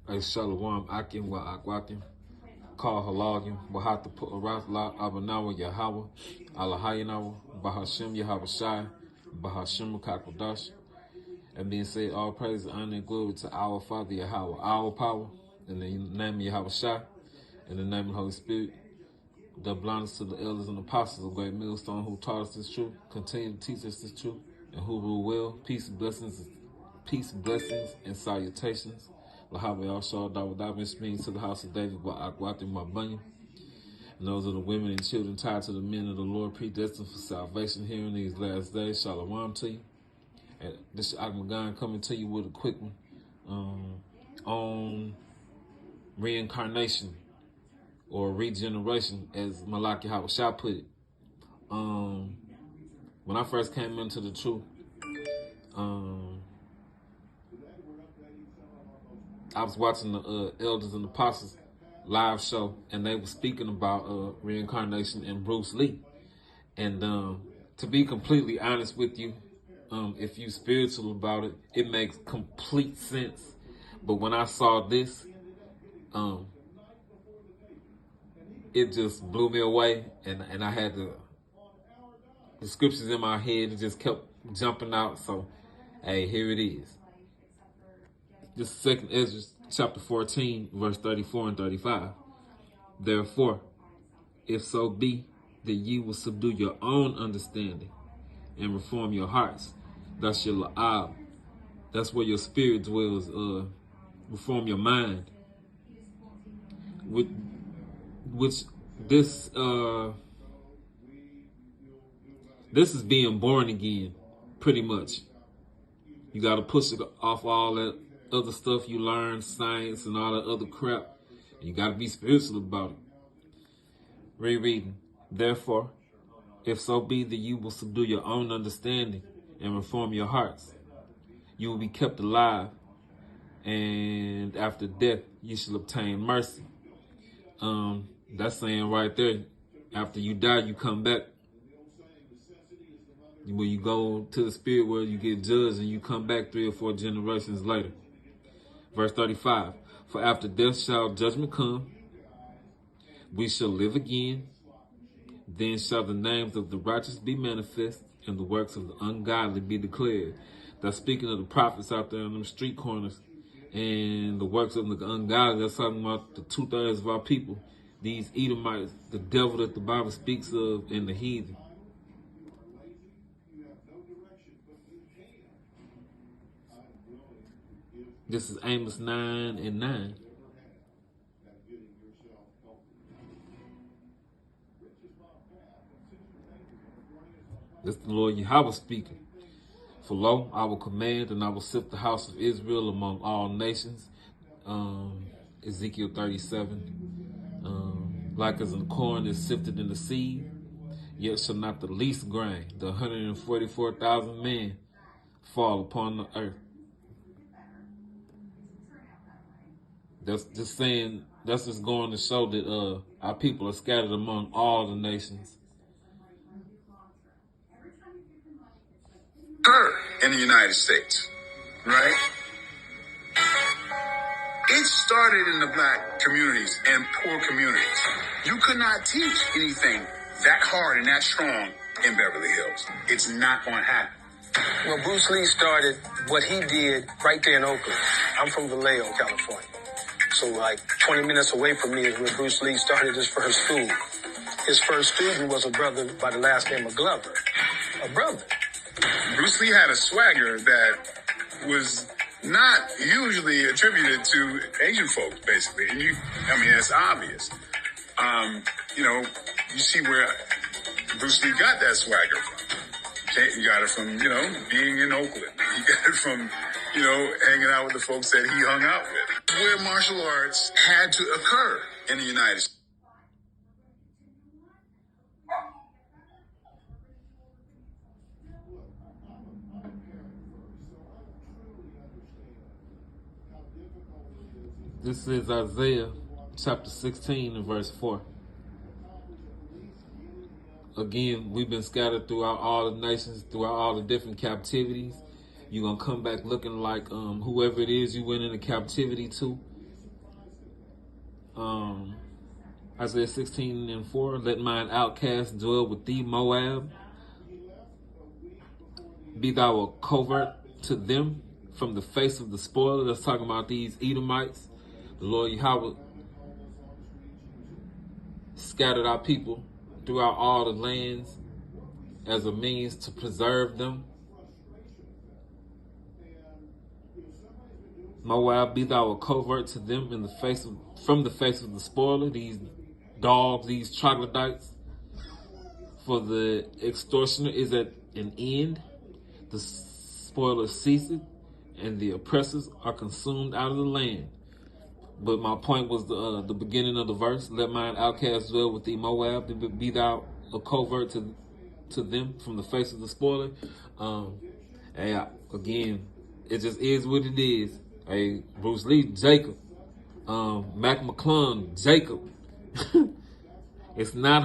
A Shalom Akim wa Akwakim. Call Halagim. Wahata Pu'aratla Abanawa Yahweh. Alahayanawa. Bahashim Yahweh Shai. Bahashim Kakodash. And being said, all praise, honor, and glory to our Father Yahweh, our power, in the name of Yahweh Shai, in the name of the Holy Spirit. The blindness to the elders and apostles of Great Millstone who taught us this truth, continue to teach us this truth, and who rule well. Peace, blessings, and salutations. Lahabe Ashar Dawadabin means to the house of David by Akwati Mabanya. And those are the women and children tied to the men of the Lord, predestined for salvation here in these last days. Shalom to you. And this is Agmagan coming to you with a quick one on reincarnation or regeneration, as Malaki Hawashah put it. When I first came into the truth, I was watching the Elders and Apostles live show, and they were speaking about reincarnation and Bruce Lee. And to be completely honest with you, if you spiritual about it, it makes complete sense. But when I saw this, it just blew me away, and I had the scriptures in my head. It just kept jumping out. So, hey, here it is. This is 2nd Ezra chapter 14, verse 34 and 35. Therefore, if so be that ye will subdue your own understanding and reform your hearts, that's your la'ab. That's where your spirit dwells. Reform your mind. Which this is being born again, pretty much. You got to push it off all that other stuff you learn, science and all that other crap. And you got to be spiritual about it. Rereading. Therefore, if so be that you will subdue your own understanding and reform your hearts, you will be kept alive, and after death you shall obtain mercy. That's saying right there, after you die, you come back. When you go to the spirit world, you get judged, and you come back 3 or 4 generations later. Verse 35, for after death shall judgment come, we shall live again. Then shall the names of the righteous be manifest, and the works of the ungodly be declared. That's speaking of the prophets out there on them street corners, and the works of the ungodly. That's talking about the 2/3 of our people. These Edomites, the devil that the Bible speaks of, and the heathen. This is Amos 9 and 9. This is the Lord Yahweh speaking. For lo, I will command, and I will sift the house of Israel among all nations. Ezekiel 37. Like as the corn is sifted in the seed, yet shall not the least grain, the 144,000 men, fall upon the earth. That's just saying, that's just going to show that our people are scattered among all the nations. In the United States, right? It started in the black communities and poor communities. You could not teach anything that hard and that strong in Beverly Hills. It's not going to happen. Well, Bruce Lee started what he did right there in Oakland. I'm from Vallejo, California. So like 20 minutes away from me is where Bruce Lee started his first school. His first student was a brother by the last name of Glover. A brother. Bruce Lee had a swagger that was not usually attributed to Asian folks, basically. And it's obvious. You see where Bruce Lee got that swagger from. Okay, you got it from, being in Oakland. You got it from, hanging out with the folks that he hung out with. Where martial arts had to occur in the United States. This is Isaiah chapter 16 and verse 4. Again, we've been scattered throughout all the nations, throughout all the different captivities. You're going to come back looking like whoever it is you went into captivity to. Isaiah 16:4, let mine outcasts dwell with thee, Moab. Be thou a covert to them from the face of the spoiler. That's talking about these Edomites. The Lord Yahweh scattered our people throughout all the lands as a means to preserve them. Moab, be thou a covert to them in the face of, from the face of the spoiler, these dogs, these troglodytes. For the extortioner is at an end, the spoiler ceaseth, and the oppressors are consumed out of the land. But my point was the beginning of the verse. Let mine outcasts dwell with thee, Moab. Be thou a covert to them from the face of the spoiler. And again, it just is what it is. Hey, Bruce Lee, Jacob. Mac McClung, Jacob. It's not hard.